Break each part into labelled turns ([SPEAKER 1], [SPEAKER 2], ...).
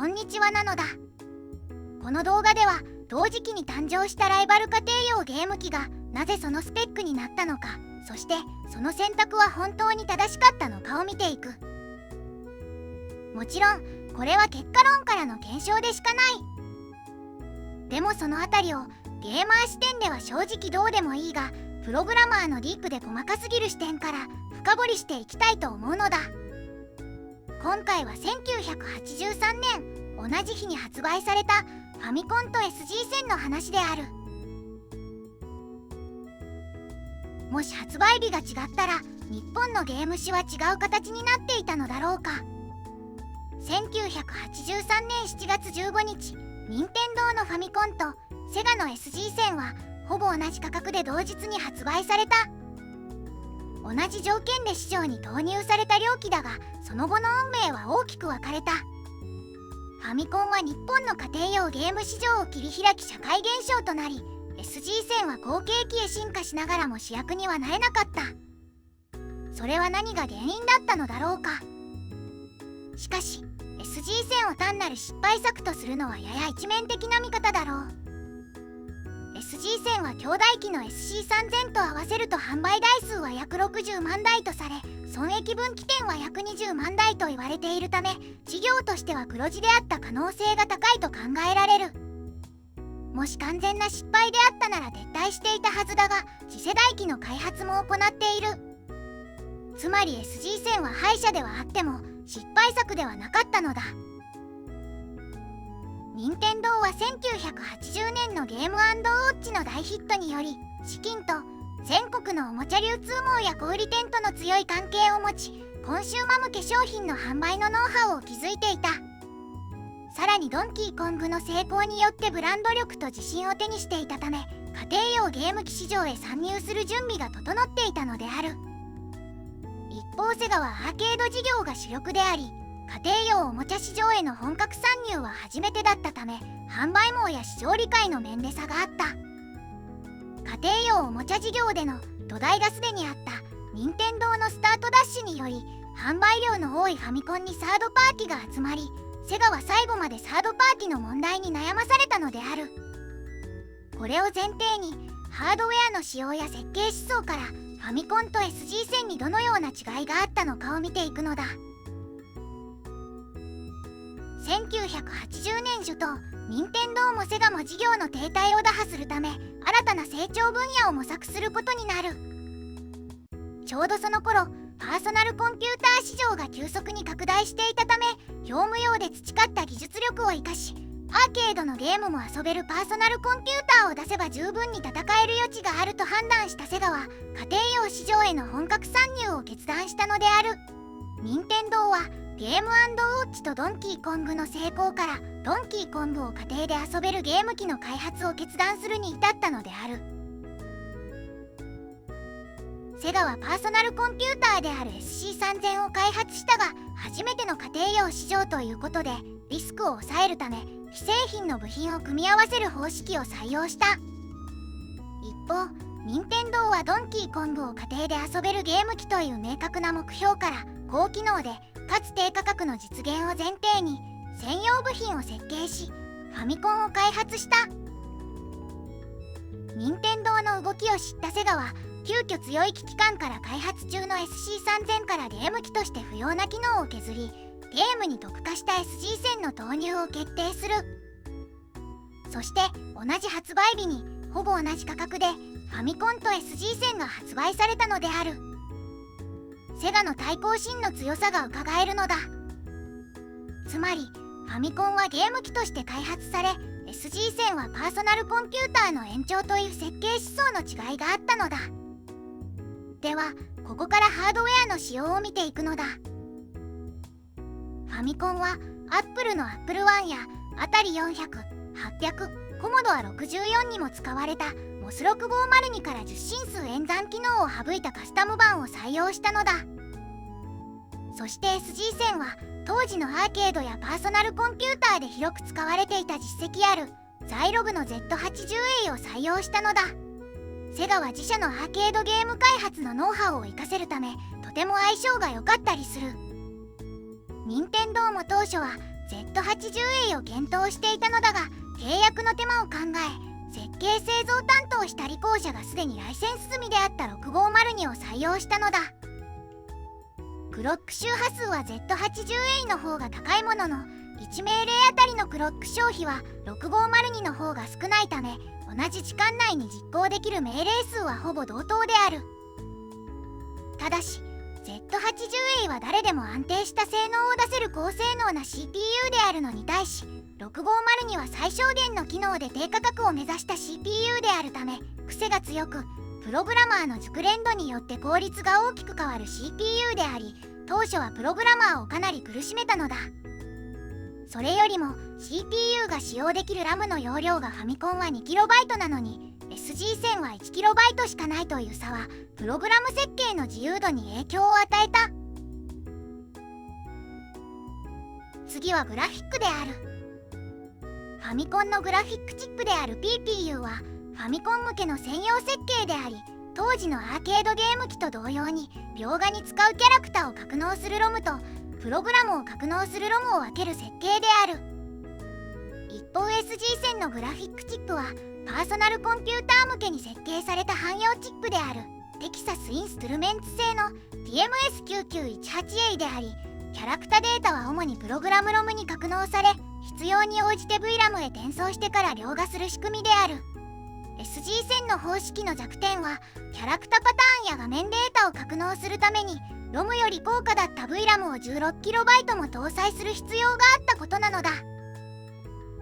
[SPEAKER 1] こんにちはなのだ。この動画では同時期に誕生したライバル家庭用ゲーム機がなぜそのスペックになったのか、そしてその選択は本当に正しかったのかを見ていく。もちろんこれは結果論からの検証でしかない。でもそのあたりをゲーマー視点では正直どうでもいいが、プログラマーのディープで細かすぎる視点から深掘りしていきたいと思うのだ。今回は1983年同じ日に発売されたファミコンと SG 戦の話である。もし発売日が違ったら日本のゲーム史は違う形になっていたのだろうか。1983年7月15日、任天堂のファミコンとセガの SG 戦はほぼ同じ価格で同日に発売された。同じ条件で市場に投入された両機だが、その後の運命は大きく分かれた。ファミコンは日本の家庭用ゲーム市場を切り開き社会現象となり、 SG 戦は後継機へ進化しながらも主役にはなれなかった。それは何が原因だったのだろうか。しかし SG 戦を単なる失敗作とするのはやや一面的な見方だろう。 SG 戦は兄弟機の SC3000 と合わせると販売台数は約60万台とされ、損益分岐点は約20万台と言われているため、事業としては黒字であった可能性が高いと考えられる。もし完全な失敗であったなら撤退していたはずだが、次世代機の開発も行っている。つまり SG 戦は敗者ではあっても失敗作ではなかったのだ。任天堂は1980年のゲーム&ウォッチの大ヒットにより、資金と全国のおもちゃ流通網や小売店との強い関係を持ち、コンシューマ向け商品の販売のノウハウを築いていた。さらにドンキーコングの成功によってブランド力と自信を手にしていたため、家庭用ゲーム機市場へ参入する準備が整っていたのである。一方セガはアーケード事業が主力であり、家庭用おもちゃ市場への本格参入は初めてだったため、販売網や市場理解の面で差があった。家庭用おもちゃ事業での土台がすでにあった任天堂のスタートダッシュにより、販売量の多いファミコンにサードパーティが集まり、セガは最後までサードパーティの問題に悩まされたのである。これを前提にハードウェアの仕様や設計思想からファミコンと SG 戦にどのような違いがあったのかを見ていくのだ。1980年初頭、任天堂もセガも事業の停滞を打破するため、新たな成長分野を模索することになる。ちょうどその頃、パーソナルコンピューター市場が急速に拡大していたため、業務用で培った技術力を生かし、アーケードのゲームも遊べるパーソナルコンピューターを出せば十分に戦える余地があると判断したセガは、家庭用市場への本格参入を決断したのである。任天堂はゲーム&ウォッチとドンキーコングの成功から、ドンキーコングを家庭で遊べるゲーム機の開発を決断するに至ったのである。セガはパーソナルコンピューターである SC3000 を開発したが、初めての家庭用市場ということでリスクを抑えるため、既製品の部品を組み合わせる方式を採用した。一方、任天堂はドンキーコングを家庭で遊べるゲーム機という明確な目標から、高機能でかつ低価格の実現を前提に専用部品を設計し、ファミコンを開発した。任天堂の動きを知ったセガは、急遽強い機器感から開発中の SC3000 からゲーム機として不要な機能を削り、ゲームに特化した SG 戦の投入を決定する。そして同じ発売日にほぼ同じ価格でファミコンと SG 戦が発売されたのである。セガの対抗心の強さがうかがえるのだ。つまりファミコンはゲーム機として開発され、 SG 戦はパーソナルコンピューターの延長という設計思想の違いがあったのだ。ではここからハードウェアの仕様を見ていくのだ。ファミコンはアップルの Apple I やアタリ400、800、コモドア64にも使われたモス6502から10進数演算機能を省いたカスタム版を採用したのだ。そして SG 戦は当時のアーケードやパーソナルコンピューターで広く使われていた実績あるザイログの Z80A を採用したのだ。セガは自社のアーケードゲーム開発のノウハウを活かせるため、とても相性が良かったりする。任天堂も当初は Z80A を検討していたのだが、契約の手間を考え、設計製造担当したリコー社がすでにライセンス済みであった650を採用したのだ。クロック周波数は Z80A の方が高いものの、1命令あたりのクロック消費は650の方が少ないため、同じ時間内に実行できる命令数はほぼ同等である。ただし Z80A は誰でも安定した性能を出せる高性能な CPU であるのに対し、650には最小限の機能で低価格を目指した CPU であるため、癖が強く、プログラマーの熟練度によって効率が大きく変わる CPU であり、当初はプログラマーをかなり苦しめたのだ。それよりも CPU が使用できる RAM の容量がファミコンは 2KB なのに SG-1000 は 1KB しかないという差は、プログラム設計の自由度に影響を与えた。次はグラフィックである。ファミコンのグラフィックチップである PPU はファミコン向けの専用設計であり、当時のアーケードゲーム機と同様に描画に使うキャラクターを格納する ROM とプログラムを格納する ROM を分ける設計である。一方 SG-1000 のグラフィックチップはパーソナルコンピューター向けに設計された汎用チップであるテキサス・インストゥルメンツ製の TMS9918A であり、キャラクターデータは主にプログラム ROM に格納され、必要に応じて VRAM へ転送してから描画する仕組みである。 SG-1000 の方式の弱点は、キャラクターパターンや画面データを格納するために ROM より高価だった VRAM を 16KB も搭載する必要があったことなのだ。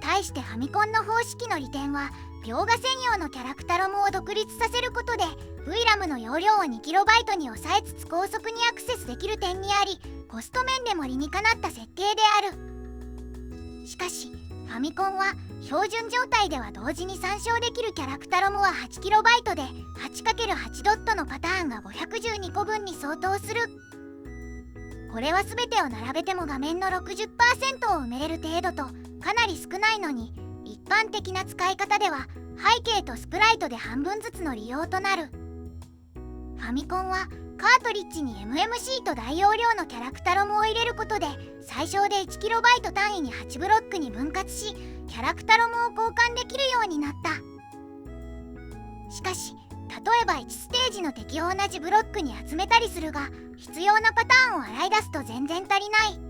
[SPEAKER 1] 対してファミコンの方式の利点は、描画専用のキャラクター ROM を独立させることで VRAM の容量を 2KB に抑えつつ高速にアクセスできる点にあり、コスト面でも理にかなった設計である。しかしファミコンは標準状態では同時に参照できるキャラクター ROM は 8KB で 8×8 ドットのパターンが512個分に相当する。これは全てを並べても画面の 60% を埋めれる程度とかなり少ないのに、一般的な使い方では背景とスプライトで半分ずつの利用となる。ファミコンはカートリッジに MMC と大容量のキャラクター ROM を入れることで最小で 1KB 単位に8ブロックに分割し、キャラクター ROM を交換できるようになった。しかし例えば1ステージの敵を同じブロックに集めたりするが、必要なパターンを洗い出すと全然足りない。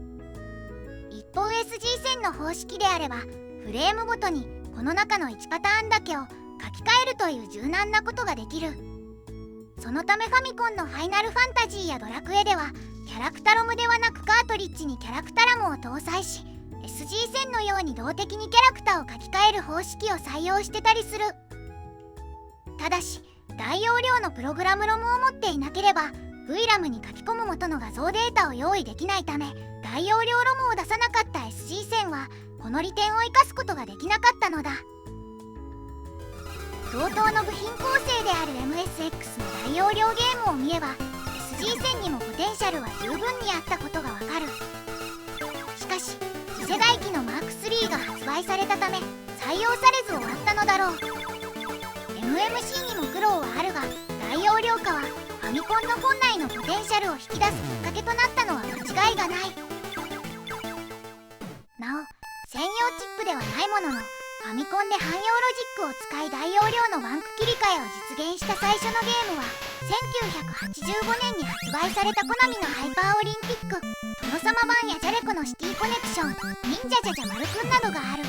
[SPEAKER 1] 一方 SG-1000 の方式であれば、フレームごとにこの中の1パターンだけを書き換えるという柔軟なことができる。そのためファミコンのファイナルファンタジーやドラクエではキャラクター ROM ではなくカートリッジにキャラクター ROM を搭載し、 SG-1000 のように動的にキャラクターを書き換える方式を採用してたりする。ただし大容量のプログラム ROM を持っていなければ VRAM に書き込む元の画像データを用意できないため、大容量 ROM を出さなかった SG-1000 はこの利点を生かすことができなかったのだ。同等の部品構成である MSX の大容量ゲームを見れば SG-1000 にもポテンシャルは十分にあったことがわかる。しかし次世代機の M3 が発売されたため採用されず終わったのだろう。 MMC にも苦労はあるが、大容量化はファミコンの本来のポテンシャルを引き出すきっかけとなったのは間違いがない。なお専用チップではないものの、ファミコンで汎用ロジックを使い大容量のバンク切り替えを実現した最初のゲームは1985年に発売されたコナミのハイパーオリンピック、殿様版やジャレコのシティコネクション、忍者ジャジャマルくんなどがある。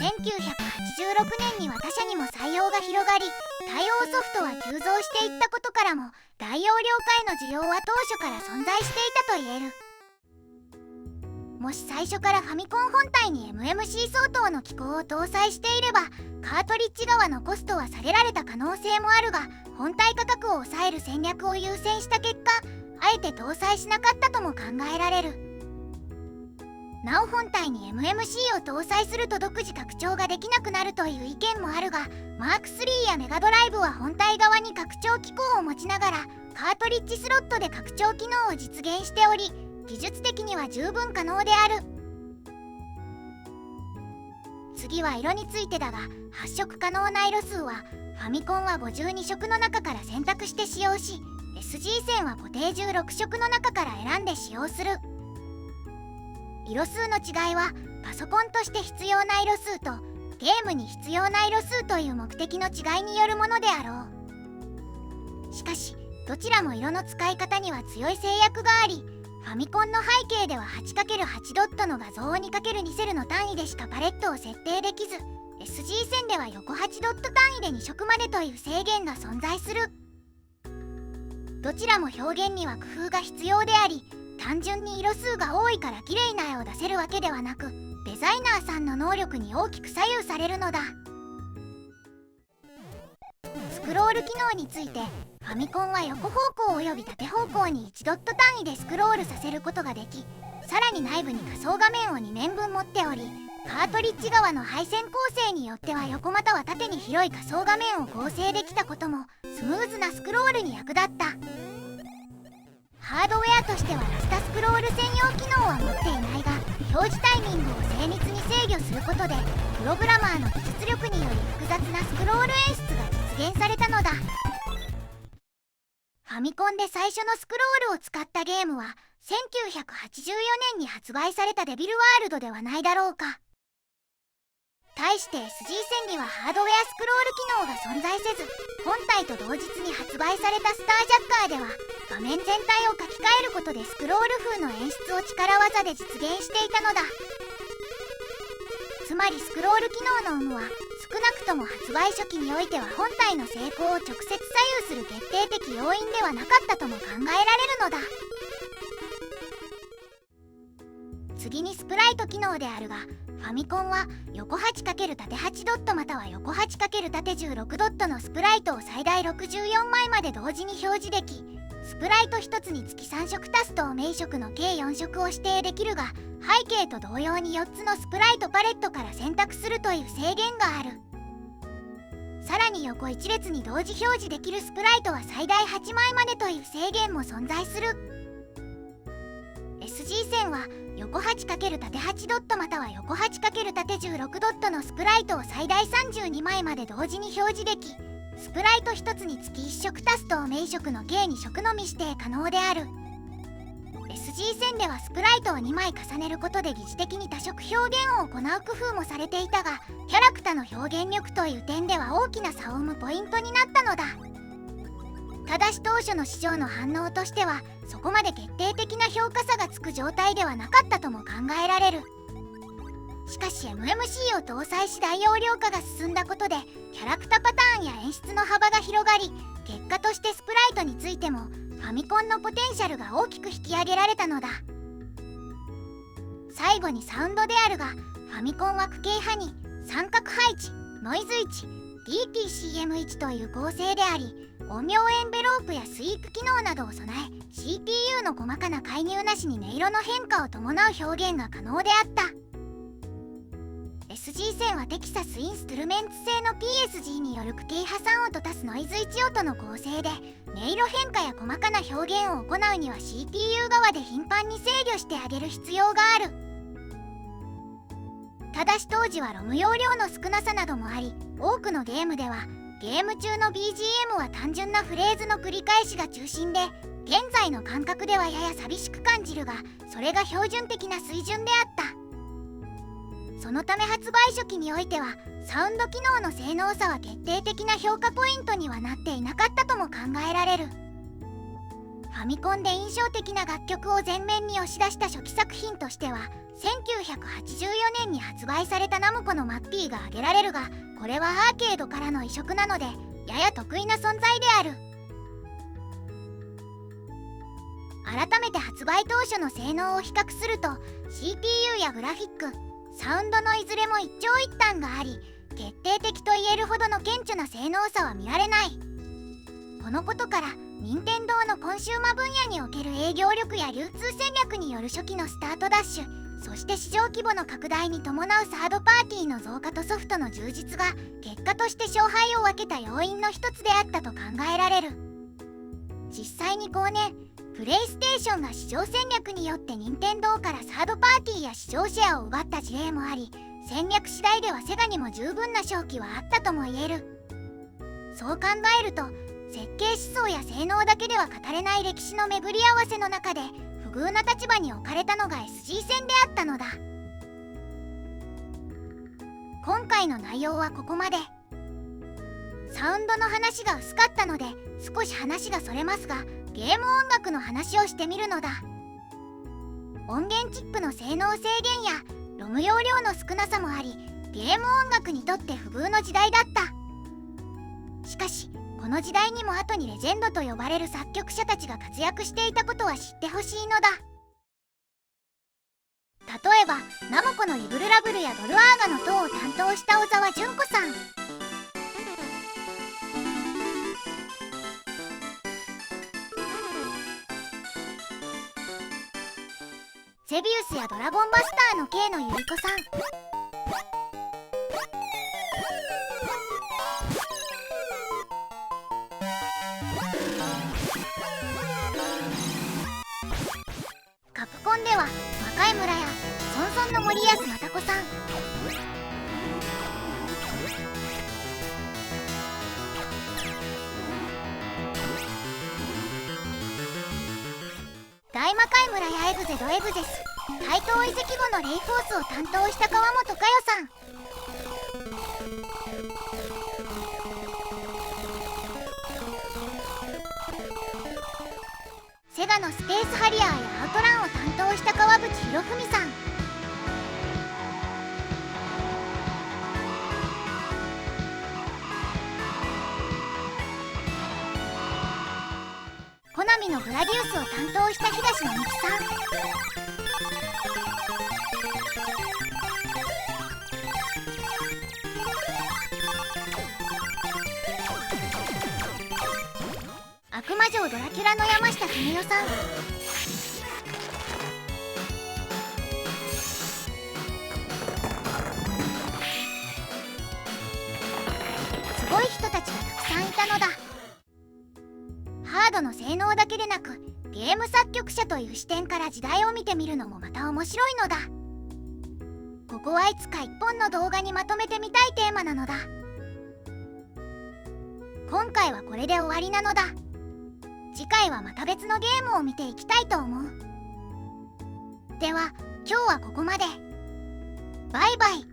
[SPEAKER 1] 1986年には他社にも採用が広がり、対応ソフトは急増していったことからも大容量化への需要は当初から存在していたと言える。もし最初からファミコン本体に MMC 相当の機構を搭載していれば、カートリッジ側のコストは下げられた可能性もあるが、本体価格を抑える戦略を優先した結果、あえて搭載しなかったとも考えられる。なお本体に MMC を搭載すると独自拡張ができなくなるという意見もあるが、マーク3やメガドライブは本体側に拡張機構を持ちながらカートリッジスロットで拡張機能を実現しており、技術的には十分可能である。次は色についてだが、発色可能な色数はファミコンは52色の中から選択して使用し、 SG-1000 は固定16色の中から選んで使用する。色数の違いはパソコンとして必要な色数とゲームに必要な色数という目的の違いによるものであろう。しかしどちらも色の使い方には強い制約があり、ファミコンの背景では 8×8 ドットの画像を 2×2 セルの単位でしかパレットを設定できず、 SG 線では横8ドット単位で2色までという制限が存在する。どちらも表現には工夫が必要であり、単純に色数が多いから綺麗な絵を出せるわけではなく、デザイナーさんの能力に大きく左右されるのだ。スクロール機能について、ファミコンは横方向および縦方向に1ドット単位でスクロールさせることができ、さらに内部に仮想画面を2面分持っており、カートリッジ側の配線構成によっては横または縦に広い仮想画面を合成できたこともスムーズなスクロールに役立った。ハードウェアとしてはラスタスクロール専用機能は持っていないが、表示タイミングを精密に制御することでプログラマーの技術力により複雑なスクロール演出が実現されたのだ。ファミコンで最初のスクロールを使ったゲームは1984年に発売されたデビルワールドではないだろうか。対して SG 線にはハードウェアスクロール機能が存在せず、本体と同日に発売されたスタージャッカーでは画面全体を書き換えることでスクロール風の演出を力技で実現していたのだ。つまりスクロール機能の有無は少なくとも発売初期においては本体の成功を直接左右する決定的要因ではなかったとも考えられるのだ。次にスプライト機能であるが、ファミコンは横 8× 縦8ドットまたは横 8× 縦16ドットのスプライトを最大64枚まで同時に表示でき、スプライト1つにつき3色足すと明色の計4色を指定できるが、背景と同様に4つのスプライトパレットから選択するという制限がある。さらに横1列に同時表示できるスプライトは最大8枚までという制限も存在する。 SG 線は横 8× 縦8ドットまたは横 8× 縦16ドットのスプライトを最大32枚まで同時に表示でき、スプライト1つにつき1色足すと明色の計2色のみ指定可能である。 SG 線ではスプライトを2枚重ねることで疑似的に多色表現を行う工夫もされていたが、キャラクターの表現力という点では大きな差を生むポイントになったのだ。ただし当初の市場の反応としてはそこまで決定的な評価差がつく状態ではなかったとも考えられる。しかし MMC を搭載し大容量化が進んだことでキャラクターパターンや演出の幅が広がり、結果としてスプライトについてもファミコンのポテンシャルが大きく引き上げられたのだ。最後にサウンドであるが、ファミコンは区形派に三角配置、ノイズ位置、DTCM1 という構成であり、音量エンベロープやスイープ機能などを備え CPU の細かな介入なしに音色の変化を伴う表現が可能であった。 SG 線はテキサスインストゥルメンツ製の PSG による区形派3音と足すノイズ1音の構成で、音色変化や細かな表現を行うには CPU 側で頻繁に制御してあげる必要がある。ただし当時はロム容量の少なさなどもあり、多くのゲームではゲーム中の BGM は単純なフレーズの繰り返しが中心で、現在の感覚ではやや寂しく感じるが、それが標準的な水準であった。そのため発売初期においてはサウンド機能の性能差は決定的な評価ポイントにはなっていなかったとも考えられる。ファミコンで印象的な楽曲を前面に押し出した初期作品としては1984年に発売されたナムコのマッピーが挙げられるが、これはアーケードからの移植なのでやや得意な存在である。改めて発売当初の性能を比較すると CPU やグラフィック、サウンドのいずれも一長一短があり、決定的と言えるほどの顕著な性能差は見られない。このことから任天堂のコンシューマー分野における営業力や流通戦略による初期のスタートダッシュ、そして市場規模の拡大に伴うサードパーティーの増加とソフトの充実が結果として勝敗を分けた要因の一つであったと考えられる。実際に後年プレイステーションが市場戦略によって任天堂からサードパーティーや市場シェアを奪った事例もあり、戦略次第ではセガにも十分な勝機はあったとも言える。そう考えると設計思想や性能だけでは語れない歴史の巡り合わせの中で不遇な立場に置かれたのが SG 戦であったのだ。今回の内容はここまで。サウンドの話が薄かったので少し話がそれますが、ゲーム音楽の話をしてみるのだ。音源チップの性能制限やロム容量の少なさもあり、ゲーム音楽にとって不遇の時代だった。しかしこの時代にも後にレジェンドと呼ばれる作曲者たちが活躍していたことは知ってほしいのだ。例えばナムコのリブルラブルやドルアーガの塔を担当した小沢純子さん、セビウスやドラゴンバスターの K のゆり子さん、カプコンでは魔界村やソンソンの森安また子さん、大魔界村やエグゼドエグゼス、怪盗遺跡後のレイフォースを担当した川本佳代さん、セガのスペースハリアーやアウトランを担当した川淵博文さん、コナミのグラディウスを担当した東野美紀さん、悪魔城ドラキュラの山下文代さん、すごい人たちがたくさんいたのだ。ハードの性能だけでなくゲーム作曲者という視点から時代を見てみるのもまた面白いのだ。ここはいつか一本の動画にまとめてみたいテーマなのだ。今回はこれで終わりなのだ。次回はまた別のゲームを見ていきたいと思う。では今日はここまで。バイバイ。